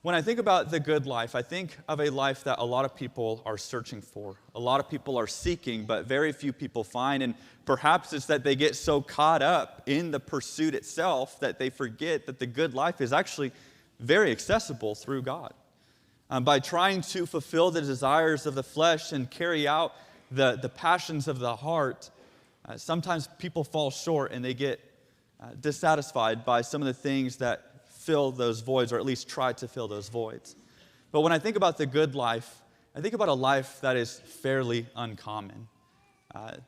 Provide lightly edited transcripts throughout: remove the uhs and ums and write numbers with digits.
When I think about the good life, I think of a life that a lot of people are searching for. A lot of people are seeking, but very few people find. And perhaps it's that they get so caught up in the pursuit itself that they forget that the good life is actually very accessible through God. By trying to fulfill the desires of the flesh and carry out the passions of the heart, sometimes people fall short and they get dissatisfied by some of the things that fill those voids, or at least try to fill those voids. But when I think about the good life, I think about a life that is fairly uncommon.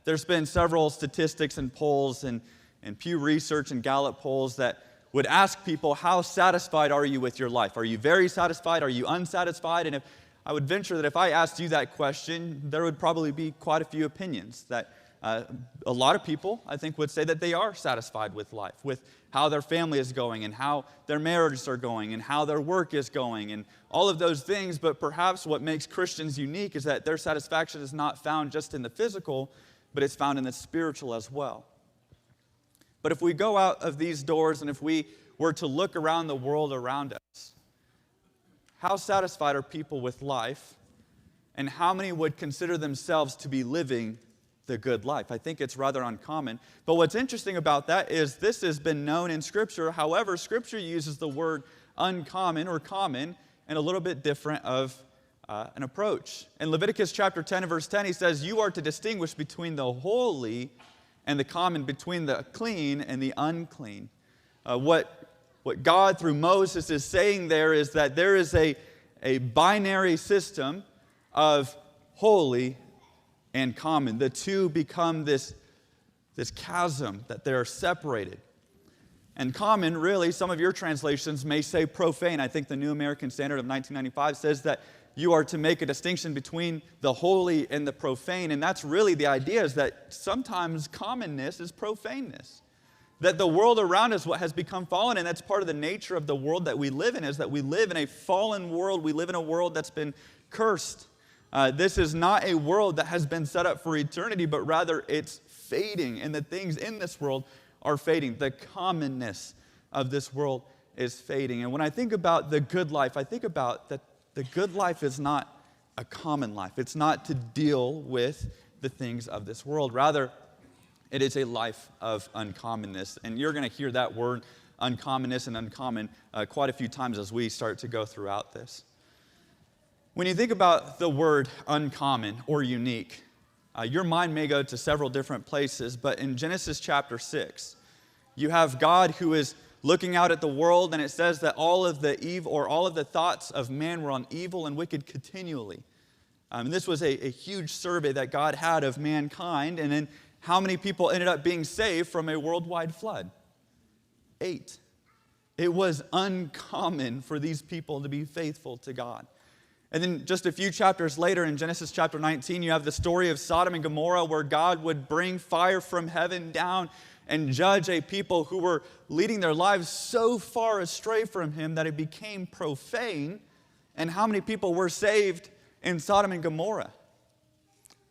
There's been several statistics and polls and Pew Research and Gallup polls that would ask people, how satisfied are you with your life? Are you very satisfied? Are you unsatisfied? And I would venture that if I asked you that question, there would probably be quite a few opinions. That a lot of people, I think, would say that they are satisfied with life, with how their family is going and how their marriages are going and how their work is going and all of those things. But perhaps what makes Christians unique is that their satisfaction is not found just in the physical, but it's found in the spiritual as well. But if we go out of these doors and if we were to look around the world around us, how satisfied are people with life, and how many would consider themselves to be living the good life? I think it's rather uncommon. But what's interesting about that is this has been known in Scripture. However, Scripture uses the word uncommon or common in a little bit different of an approach. In Leviticus chapter 10 and verse 10, he says, you are to distinguish between the holy and the common, between the clean and the unclean. What God through Moses is saying there is that there is a binary system of holy and common. The two become this chasm, that they are separated. And common, really, some of your translations may say profane. I think the New American Standard of 1995 says that you are to make a distinction between the holy and the profane. And that's really the idea, is that sometimes commonness is profaneness. That the world around us has become fallen, and that's part of the nature of the world that we live in, is that we live in a fallen world. We live in a world that's been cursed. This is not a world that has been set up for eternity, but rather it's fading, and the things in this world are fading. The commonness of this world is fading. And when I think about the good life, I think about that the good life is not a common life. It's not to deal with the things of this world. Rather, it is a life of uncommonness. And you're going to hear that word, uncommonness and uncommon, quite a few times as we start to go throughout this. When you think about the word uncommon or unique, your mind may go to several different places, but in Genesis chapter 6, you have God who is looking out at the world, and it says that all of the evil, or all of the thoughts of man, were on evil and wicked continually. And this was a huge survey that God had of mankind, and then how many people ended up being saved from a worldwide flood? 8. It was uncommon for these people to be faithful to God. And then just a few chapters later, in Genesis chapter 19, you have the story of Sodom and Gomorrah, where God would bring fire from heaven down and judge a people who were leading their lives so far astray from Him that it became profane. And how many people were saved in Sodom and Gomorrah?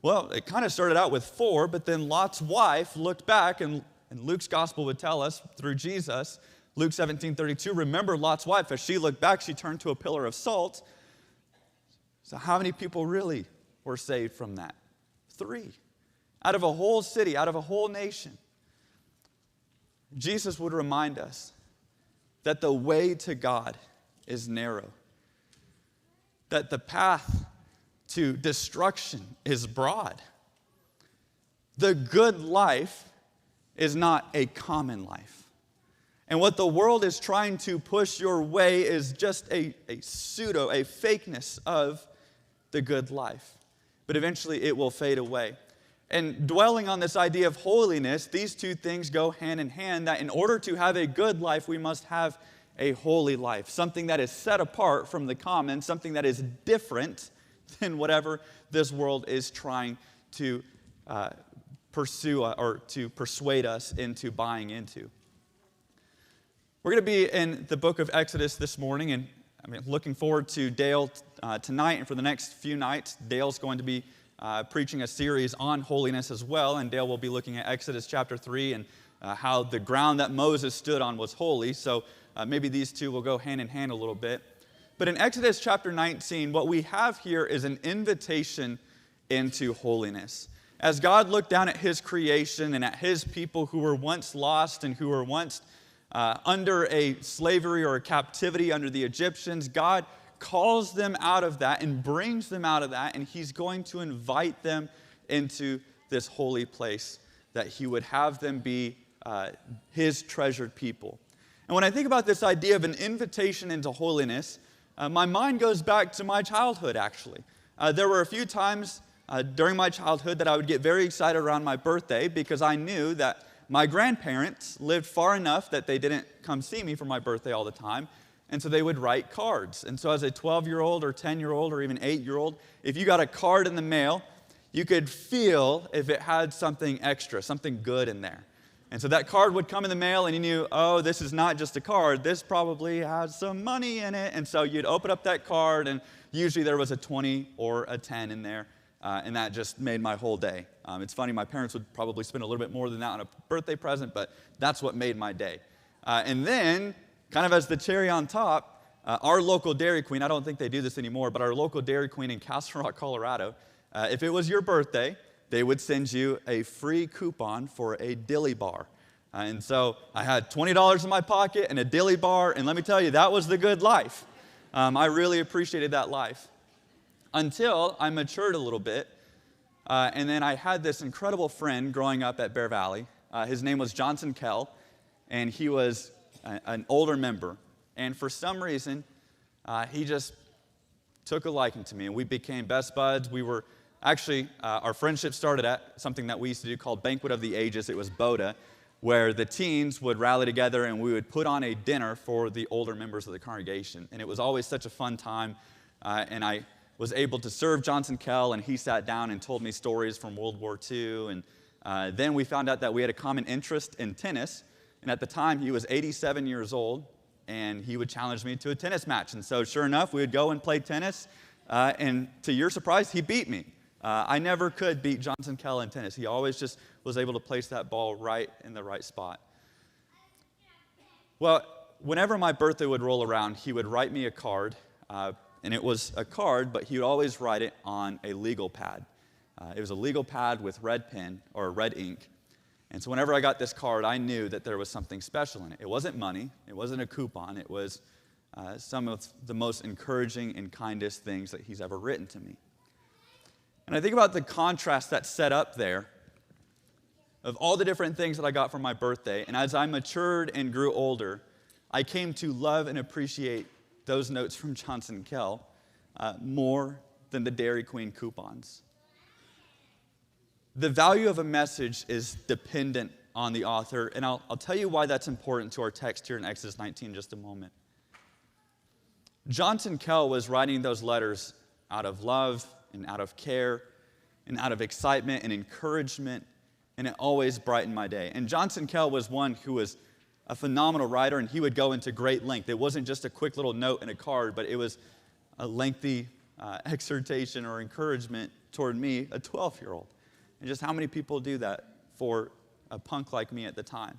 Well, it kind of started out with 4, but then Lot's wife looked back, and Luke's gospel would tell us through Jesus, Luke 17:32, remember Lot's wife, as she looked back, she turned to a pillar of salt. So how many people really were saved from that? 3. Out of a whole city, out of a whole nation. Jesus would remind us that the way to God is narrow. That the path to destruction is broad. The good life is not a common life. And what the world is trying to push your way is just a pseudo, a fakeness of the good life. But eventually it will fade away. And dwelling on this idea of holiness, these two things go hand in hand, that in order to have a good life, we must have a holy life. Something that is set apart from the common, something that is different than whatever this world is trying to pursue or to persuade us into buying into. We're going to be in the book of Exodus this morning, and I'm looking forward to Dale tonight and for the next few nights. Dale's going to be preaching a series on holiness as well, and Dale will be looking at Exodus chapter 3 and how the ground that Moses stood on was holy. So maybe these two will go hand in hand a little bit. But in Exodus chapter 19, what we have here is an invitation into holiness. As God looked down at his creation and at his people who were once lost and who were once under a slavery or a captivity under the Egyptians, God calls them out of that and brings them out of that, and he's going to invite them into this holy place, that he would have them be his treasured people. And when I think about this idea of an invitation into holiness, my mind goes back to my childhood, actually. There were a few times during my childhood that I would get very excited around my birthday because I knew that my grandparents lived far enough that they didn't come see me for my birthday all the time, and so they would write cards. And so as a 12-year-old or 10-year-old or even 8-year-old, if you got a card in the mail, you could feel if it had something extra, something good in there. And so that card would come in the mail, and you knew, oh, this is not just a card. This probably has some money in it. And so you'd open up that card, and usually there was a 20 or a 10 in there, and that just made my whole day. It's funny, my parents would probably spend a little bit more than that on a birthday present, but that's what made my day. And then, kind of as the cherry on top, our local Dairy Queen, I don't think they do this anymore, but our local Dairy Queen in Castle Rock, Colorado, if it was your birthday, they would send you a free coupon for a dilly bar. And so I had $20 in my pocket and a dilly bar, and let me tell you, that was the good life. I really appreciated that life until I matured a little bit. And then I had this incredible friend growing up at Bear Valley. His name was Johnson Kell, and he was an older member. And for some reason, he just took a liking to me, and we became best buds. We were actually, our friendship started at something that we used to do called Banquet of the Ages. It was Boda, where the teens would rally together and we would put on a dinner for the older members of the congregation. And it was always such a fun time. And I was able to serve Johnson Kell, and he sat down and told me stories from World War II. And then we found out that we had a common interest in tennis. And at the time, he was 87 years old, and he would challenge me to a tennis match. And so sure enough, we would go and play tennis. And to your surprise, he beat me. I never could beat Johnson Kell in tennis. He always just was able to place that ball right in the right spot. Well, whenever my birthday would roll around, he would write me a card. And it was a card, but he would always write it on a legal pad. It was a legal pad with red pen or red ink. And so whenever I got this card, I knew that there was something special in it. It wasn't money. It wasn't a coupon. It was some of the most encouraging and kindest things that he's ever written to me. And I think about the contrast that's set up there of all the different things that I got for my birthday. And as I matured and grew older, I came to love and appreciate those notes from Johnson Kell more than the Dairy Queen coupons. The value of a message is dependent on the author, and I'll tell you why that's important to our text here in Exodus 19 in just a moment. Johnson Kell was writing those letters out of love and out of care and out of excitement and encouragement, and it always brightened my day. And Johnson Kell was one who was a phenomenal writer, and he would go into great length. It wasn't just a quick little note in a card, but it was a lengthy exhortation or encouragement toward me, a 12-year-old. And just how many people do that for a punk like me at the time?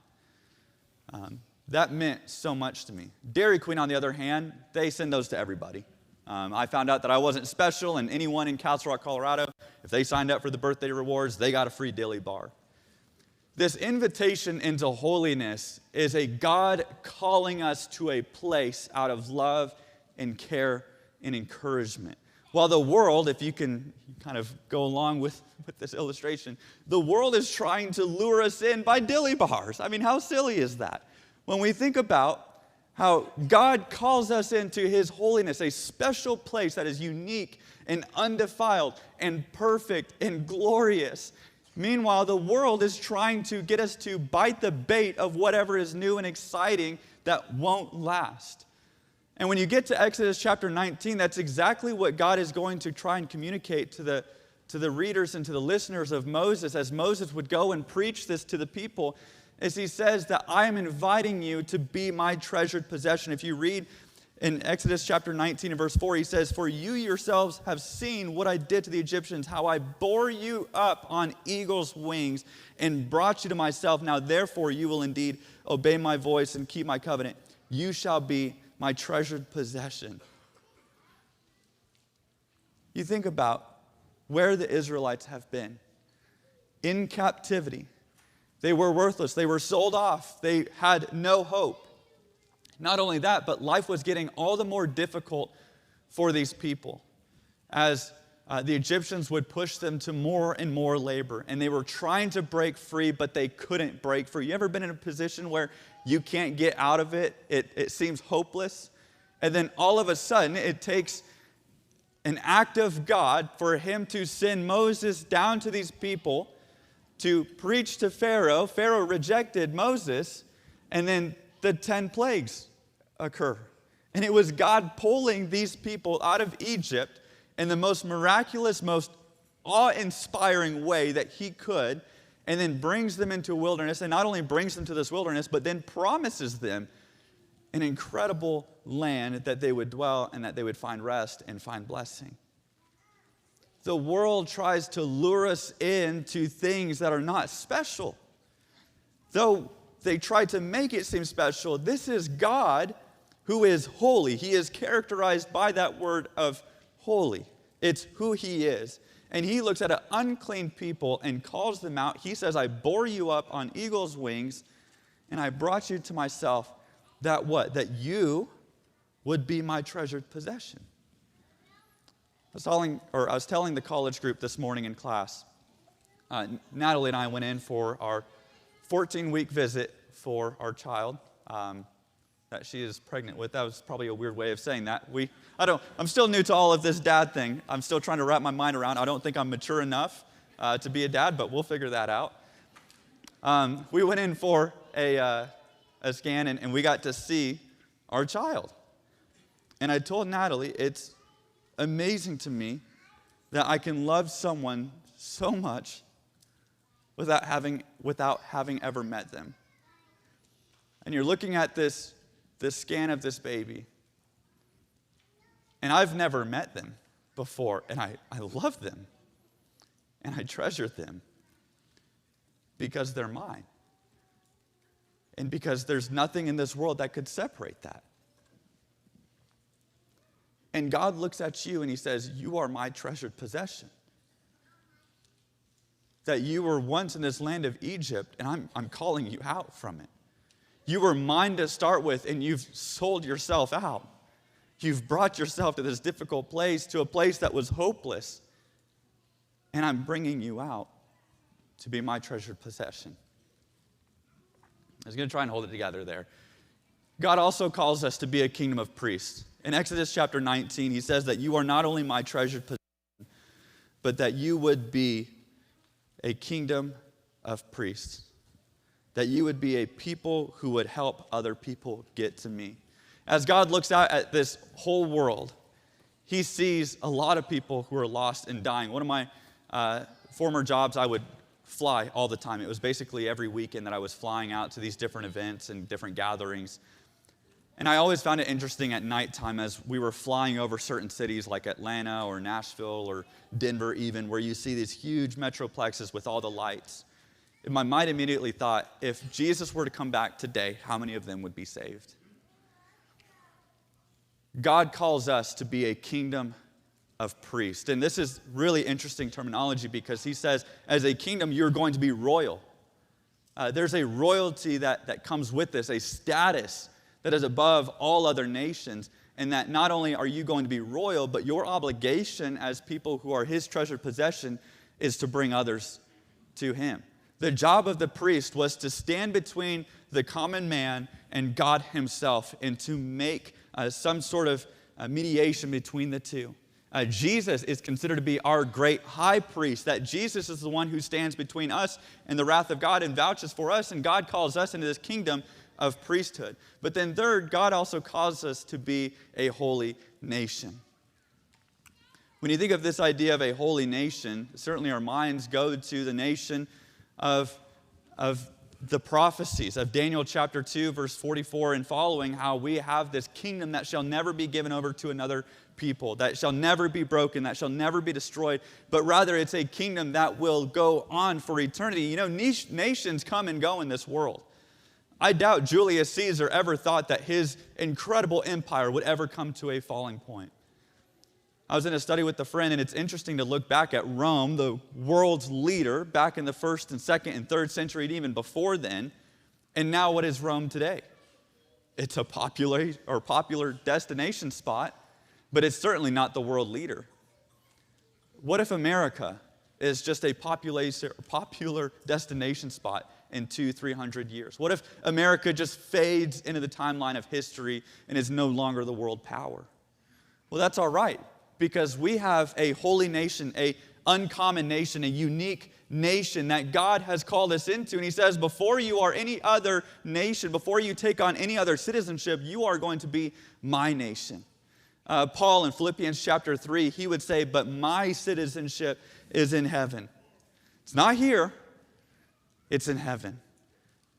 That meant so much to me. Dairy Queen, on the other hand, they send those to everybody. I found out that I wasn't special, and anyone in Castle Rock, Colorado, if they signed up for the birthday rewards, they got a free dilly bar. This invitation into holiness is a God calling us to a place out of love and care and encouragement. While the world, if you can kind of go along with this illustration, the world is trying to lure us in by dilly bars. I mean, how silly is that? When we think about how God calls us into His holiness, a special place that is unique and undefiled and perfect and glorious. Meanwhile, the world is trying to get us to bite the bait of whatever is new and exciting that won't last. And when you get to Exodus chapter 19, that's exactly what God is going to try and communicate to the readers and to the listeners of Moses, as Moses would go and preach this to the people, as he says that I am inviting you to be my treasured possession. If you read in Exodus chapter 19 and verse 4, he says, "For you yourselves have seen what I did to the Egyptians, how I bore you up on eagle's wings and brought you to myself. Now therefore you will indeed obey my voice and keep my covenant. You shall be my treasured possession." You think about where the Israelites have been. In captivity. They were worthless. They were sold off. They had no hope. Not only that, but life was getting all the more difficult for these people as the Egyptians would push them to more and more labor. And they were trying to break free, but they couldn't break free. You ever been in a position where you can't get out of it? It seems hopeless. And then all of a sudden, it takes an act of God for him to send Moses down to these people to preach to Pharaoh. Pharaoh rejected Moses, and then the 10 plagues occur. And it was God pulling these people out of Egypt in the most miraculous, most awe-inspiring way that he could, and then brings them into a wilderness, and not only brings them to this wilderness, but then promises them an incredible land that they would dwell and that they would find rest and find blessing. The world tries to lure us into things that are not special. Though they try to make it seem special, this is God who is holy. He is characterized by that word of holy. It's who he is. And he looks at an unclean people and calls them out. He says, I bore you up on eagle's wings, and I brought you to myself, that what? That you would be my treasured possession. I was telling the college group this morning in class, Natalie and I went in for our 14-week visit for our child that she is pregnant with. That was probably a weird way of saying that. I'm still new to all of this dad thing. I'm still trying to wrap my mind around. I don't think I'm mature enough to be a dad, but we'll figure that out. We went in for a scan, and we got to see our child. And I told Natalie, it's amazing to me that I can love someone so much without having ever met them. And you're looking at this scan of this baby, and I've never met them before, and I love them, and I treasure them because they're mine, and because there's nothing in this world that could separate that. And God looks at you and he says, you are my treasured possession. That you were once in this land of Egypt, and I'm calling you out from it. You were mine to start with, and you've sold yourself out. You've brought yourself to this difficult place, to a place that was hopeless. And I'm bringing you out to be my treasured possession. I was going to try and hold it together there. God also calls us to be a kingdom of priests. In Exodus chapter 19, he says that you are not only my treasured possession, but that you would be a kingdom of priests. That you would be a people who would help other people get to me. As God looks out at this whole world, he sees a lot of people who are lost and dying. One of my former jobs, I would fly all the time. It was basically every weekend that I was flying out to these different events and different gatherings. And I always found it interesting at nighttime as we were flying over certain cities like Atlanta or Nashville or Denver even, where you see these huge metroplexes with all the lights. And my mind immediately thought, if Jesus were to come back today, how many of them would be saved? God calls us to be a kingdom of priests. And this is really interesting terminology because he says, as a kingdom, you're going to be royal. There's a royalty that comes with this, a status that is above all other nations, and that not only are you going to be royal, but your obligation as people who are his treasured possession is to bring others to him. The job of the priest was to stand between the common man and God himself and to make some sort of mediation between the two. Jesus is considered to be our great high priest, that Jesus is the one who stands between us and the wrath of God and vouches for us, and God calls us into this kingdom of priesthood. But then third, God also calls us to be a holy nation. When you think of this idea of a holy nation, certainly our minds go to the nation of the prophecies of Daniel chapter 2, verse 44 and following, how we have this kingdom that shall never be given over to another people, that shall never be broken, that shall never be destroyed, but rather it's a kingdom that will go on for eternity. You know, nations come and go in this world. I doubt Julius Caesar ever thought that his incredible empire would ever come to a falling point. I was in a study with a friend, and it's interesting to look back at Rome, the world's leader, back in the 1st and 2nd and 3rd century, and even before then. And now what is Rome today? It's a popular destination spot, but it's certainly not the world leader. What if America is just a popular destination spot in 200-300 years? What if America just fades into the timeline of history and is no longer the world power? Well, that's all right, because we have a holy nation, a uncommon nation, a unique nation that God has called us into. And he says, before you are any other nation, before you take on any other citizenship, you are going to be my nation. Paul in Philippians chapter 3, he would say, but my citizenship is in heaven. It's not here, it's in heaven.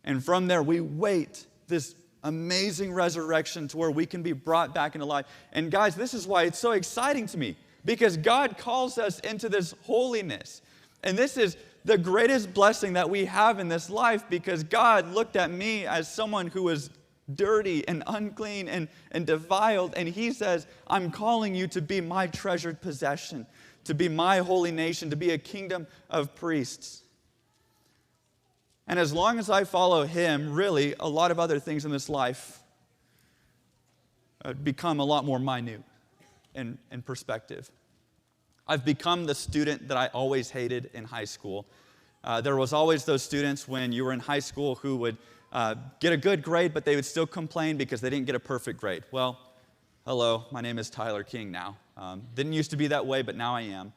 And from there we wait this amazing resurrection to where we can be brought back into life. And guys, this is why it's so exciting to me, because God calls us into this holiness. And this is the greatest blessing that we have in this life, because God looked at me as someone who was dirty and unclean and defiled, and he says, I'm calling you to be my treasured possession, to be my holy nation, to be a kingdom of priests. And as long as I follow him, really, a lot of other things in this life become a lot more minute in perspective. I've become the student that I always hated in high school. There was always those students when you were in high school who would get a good grade, but they would still complain because they didn't get a perfect grade. Well, hello, my name is Tyler King now. Didn't used to be that way, but now I am.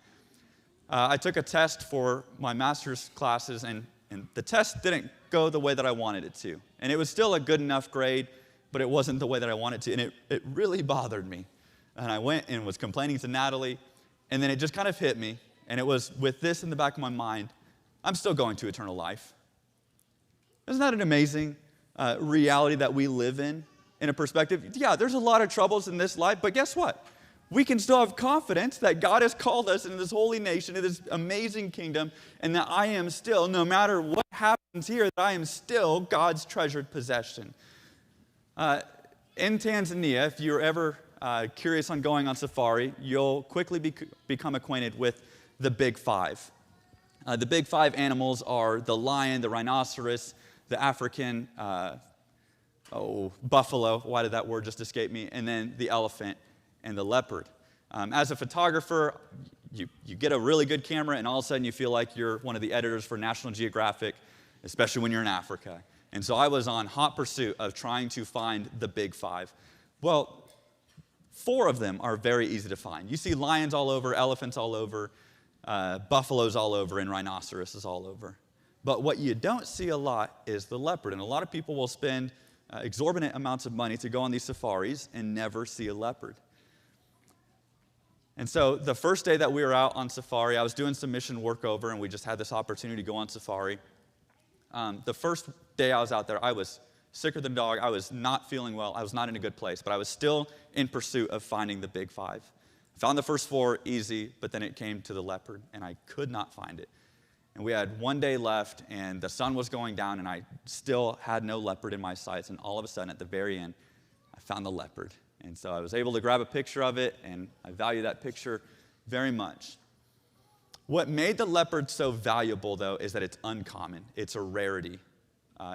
I took a test for my master's classes, and the test didn't go the way that I wanted it to. And it was still a good enough grade, but it wasn't the way that I wanted to, and it really bothered me. And I went and was complaining to Natalie, and then it just kind of hit me, and it was with this in the back of my mind, I'm still going to eternal life. Isn't that an amazing reality that we live in a perspective? Yeah, there's a lot of troubles in this life, but guess what? We can still have confidence that God has called us into this holy nation, into this amazing kingdom, and that I am still, no matter what happens here, that I am still God's treasured possession. In Tanzania, if you're ever curious on going on safari, you'll quickly become acquainted with the big five. The big five animals are the lion, the rhinoceros, the African buffalo, why did that word just escape me, and then the elephant and the leopard. As a photographer, you get a really good camera, and all of a sudden you feel like you're one of the editors for National Geographic, especially when you're in Africa. And so I was on hot pursuit of trying to find the big five. Well, 4 of them are very easy to find. You see lions all over, elephants all over, buffaloes all over, and rhinoceroses all over. But what you don't see a lot is the leopard. And a lot of people will spend exorbitant amounts of money to go on these safaris and never see a leopard. And so the first day that we were out on safari, I was doing some mission work over, and we just had this opportunity to go on safari. The first day I was out there, I was sicker than a dog. I was not feeling well. I was not in a good place, but I was still in pursuit of finding the big five. I found the first 4 easy, but then it came to the leopard, and I could not find it. And we had 1 day left, and the sun was going down, and I still had no leopard in my sights. And all of a sudden, at the very end, I found the leopard. And so I was able to grab a picture of it, and I value that picture very much. What made the leopard so valuable, though, is that it's uncommon. It's a rarity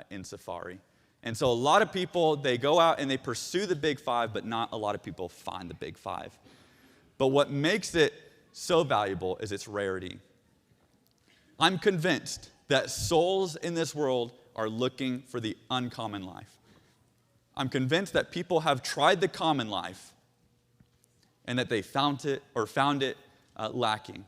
in safari. And so a lot of people, they go out and they pursue the big five, but not a lot of people find the big five. But what makes it so valuable is its rarity. I'm convinced that souls in this world are looking for the uncommon life. I'm convinced that people have tried the common life and that they found it lacking.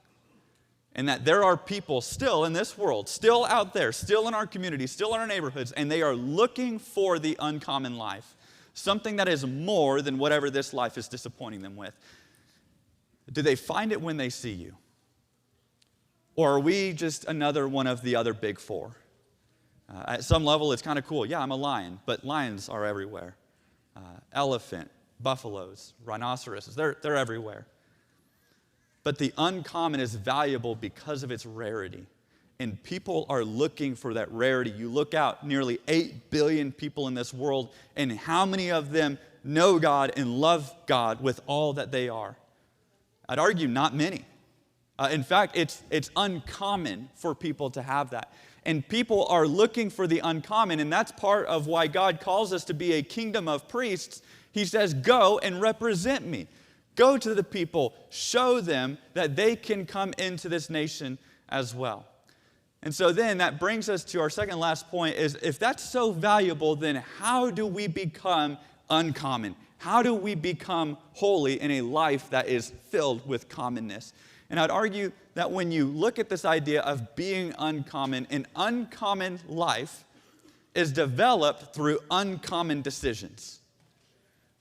And that there are people still in this world, still out there, still in our community, still in our neighborhoods, and they are looking for the uncommon life, something that is more than whatever this life is disappointing them with. Do they find it when they see you? Or are we just another one of the other big 4? At some level, it's kind of cool. Yeah, I'm a lion, but lions are everywhere. Elephant, buffaloes, rhinoceroses, they're everywhere. But the uncommon is valuable because of its rarity. And people are looking for that rarity. You look out, nearly 8 billion people in this world, and how many of them know God and love God with all that they are? I'd argue not many. In fact, it's uncommon for people to have that. And people are looking for the uncommon, and that's part of why God calls us to be a kingdom of priests. He says, go and represent me. Go to the people, show them that they can come into this nation as well. And so then that brings us to our second last point is, if that's so valuable, then how do we become uncommon? How do we become holy in a life that is filled with commonness? And I'd argue that when you look at this idea of being uncommon, an uncommon life is developed through uncommon decisions.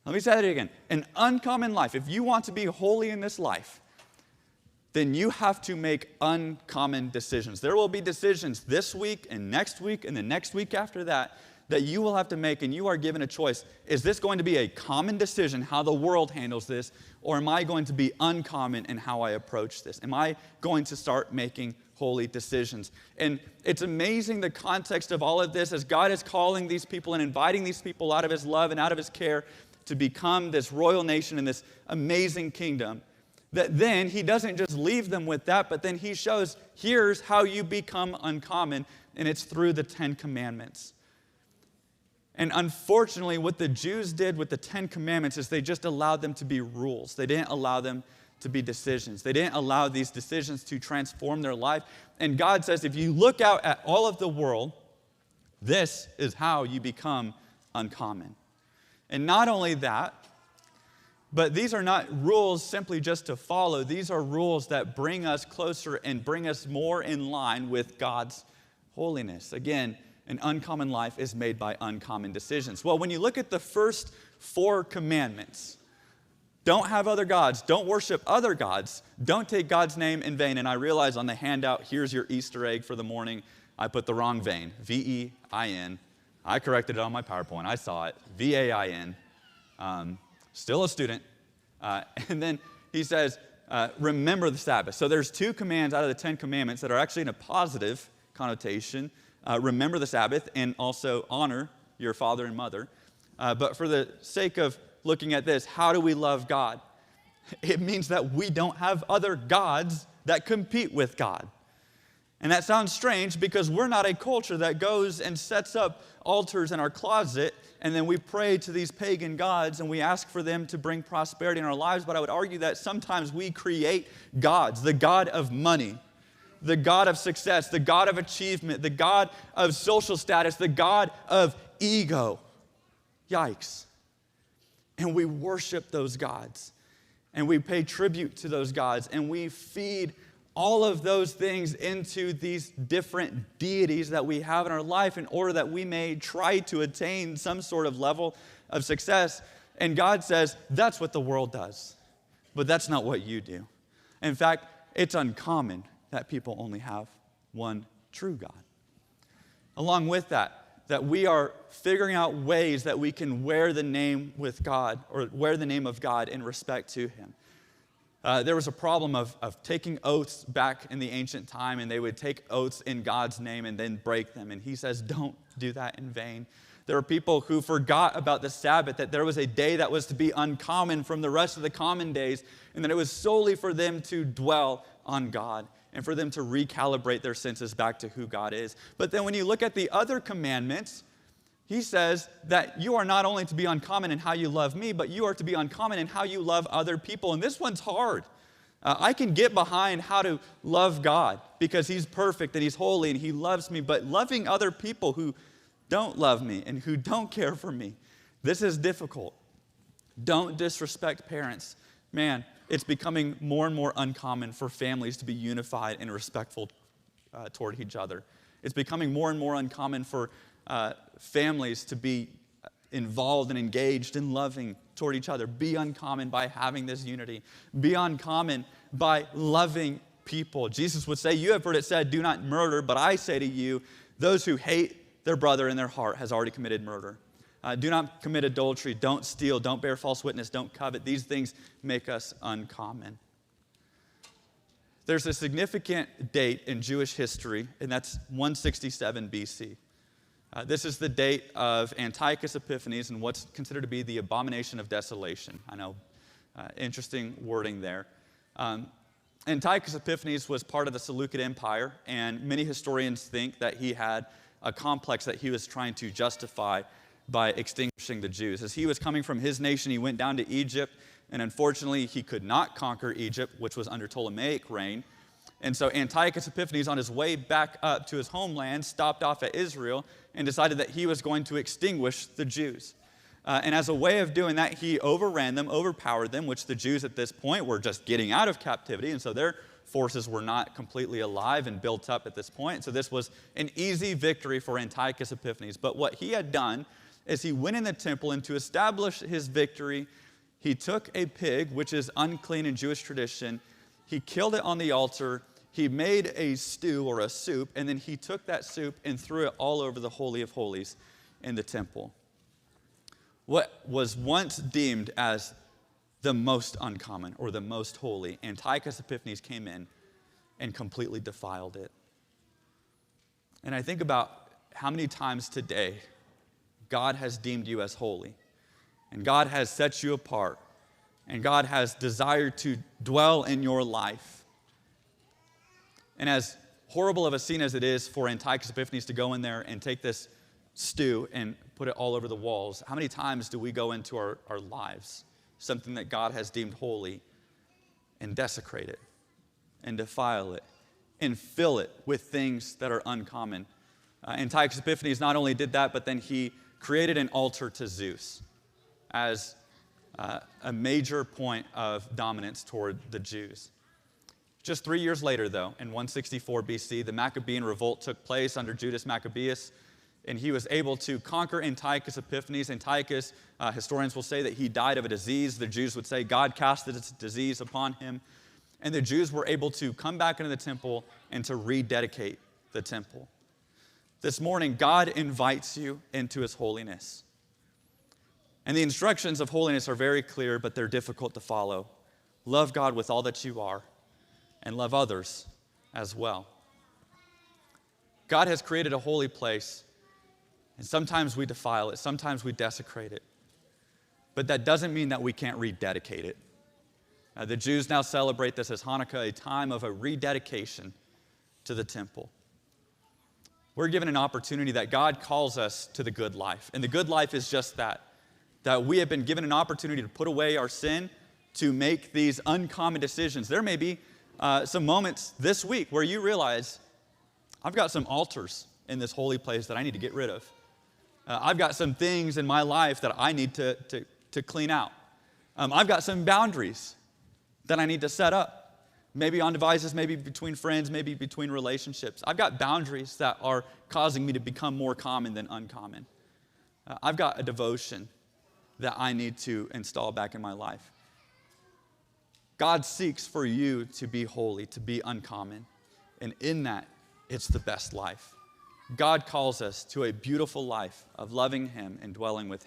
Let me say that again. An uncommon life, if you want to be holy in this life, then you have to make uncommon decisions. There will be decisions this week and the next week after that you will have to make, and you are given a choice. Is this going to be a common decision, how the world handles this, or am I going to be uncommon in how I approach this? Am I going to start making holy decisions? And it's amazing the context of all of this as God is calling these people and inviting these people out of his love and out of his care to become this royal nation and this amazing kingdom. That then he doesn't just leave them with that, but then he shows, here's how you become uncommon, and it's through the 10 Commandments. And unfortunately, what the Jews did with the 10 Commandments is they just allowed them to be rules. They didn't allow them to be decisions. They didn't allow these decisions to transform their life. And God says, if you look out at all of the world, this is how you become uncommon. And not only that, but these are not rules simply just to follow. These are rules that bring us closer and bring us more in line with God's holiness. Again, an uncommon life is made by uncommon decisions. Well, when you look at the first 4 commandments, don't have other gods, don't worship other gods, don't take God's name in vain. And I realize on the handout, here's your Easter egg for the morning, I put the wrong vein, V-E-I-N. I corrected it on my PowerPoint, I saw it, V-A-I-N. Still a student. And then he says, remember the Sabbath. So there's 2 commands out of the 10 commandments that are actually in a positive connotation. Remember the Sabbath and also honor your father and mother. But for the sake of looking at this, how do we love God? It means that we don't have other gods that compete with God. And that sounds strange because we're not a culture that goes and sets up altars in our closet and then we pray to these pagan gods and we ask for them to bring prosperity in our lives. But I would argue that sometimes we create gods, the God of money, the God of success, the God of achievement, the God of social status, the God of ego. Yikes. And we worship those gods. And we pay tribute to those gods. And we feed all of those things into these different deities that we have in our life in order that we may try to attain some sort of level of success. And God says, that's what the world does. But that's not what you do. In fact, it's uncommon that people only have one true God. Along with that we are figuring out ways that we can wear the name with God or wear the name of God in respect to him. There was a problem of taking oaths back in the ancient time, and they would take oaths in God's name and then break them. And he says, don't do that in vain. There are people who forgot about the Sabbath, that there was a day that was to be uncommon from the rest of the common days, and that it was solely for them to dwell on God and for them to recalibrate their senses back to who God is. But then when you look at the other commandments, he says that you are not only to be uncommon in how you love me, but you are to be uncommon in how you love other people. And this one's hard. I can get behind how to love God because he's perfect and he's holy and he loves me. But loving other people who don't love me and who don't care for me, this is difficult. Don't disrespect parents. Man, it's becoming more and more uncommon for families to be unified and respectful toward each other. It's becoming more and more uncommon for families to be involved and engaged and loving toward each other. Be uncommon by having this unity. Be uncommon by loving people. Jesus would say, you have heard it said, do not murder, but I say to you, those who hate their brother in their heart has already committed murder. Do not commit adultery, don't steal, don't bear false witness, don't covet. These things make us uncommon. There's a significant date in Jewish history, and that's 167 BC. This is the date of Antiochus Epiphanes and what's considered to be the abomination of desolation. I know, interesting wording there. Antiochus Epiphanes was part of the Seleucid Empire, and many historians think that he had a complex that he was trying to justify by extinguishing the Jews. As he was coming from his nation, he went down to Egypt, and unfortunately, he could not conquer Egypt, which was under Ptolemaic reign. And so Antiochus Epiphanes, on his way back up to his homeland, stopped off at Israel and decided that he was going to extinguish the Jews. And as a way of doing that, he overran them, overpowered them, which the Jews at this point were just getting out of captivity, and so their forces were not completely alive and built up at this point. So this was an easy victory for Antiochus Epiphanes. But what he had done is he went in the temple, and to establish his victory, he took a pig, which is unclean in Jewish tradition, he killed it on the altar, he made a stew or a soup, and then he took that soup and threw it all over the Holy of Holies in the temple. What was once deemed as the most uncommon or the most holy, Antiochus Epiphanes came in and completely defiled it. And I think about how many times today God has deemed you as holy, and God has set you apart, and God has desired to dwell in your life. And as horrible of a scene as it is for Antiochus Epiphanes to go in there and take this stew and put it all over the walls, how many times do we go into our lives, something that God has deemed holy, and desecrate it, and defile it, and fill it with things that are uncommon? Antiochus Epiphanes not only did that, but then he created an altar to Zeus as a major point of dominance toward the Jews. Just 3 years later, though, in 164 BC, the Maccabean revolt took place under Judas Maccabeus, and he was able to conquer Antiochus Epiphanes. Antiochus, historians will say that he died of a disease. The Jews would say God casted this disease upon him. And the Jews were able to come back into the temple and to rededicate the temple. This morning, God invites you into his holiness. And the instructions of holiness are very clear, but they're difficult to follow. Love God with all that you are, and love others as well. God has created a holy place, and sometimes we defile it, sometimes we desecrate it. But that doesn't mean that we can't rededicate it. The Jews now celebrate this as Hanukkah, a time of a rededication to the temple. We're given an opportunity that God calls us to the good life. And the good life is just that we have been given an opportunity to put away our sin, to make these uncommon decisions. There may be some moments this week where you realize, I've got some altars in this holy place that I need to get rid of. I've got some things in my life that I need to clean out. I've got some boundaries that I need to set up. Maybe on devices, maybe between friends, maybe between relationships. I've got boundaries that are causing me to become more common than uncommon. I've got a devotion that I need to install back in my life. God seeks for you to be holy, to be uncommon. And in that, it's the best life. God calls us to a beautiful life of loving him and dwelling with him.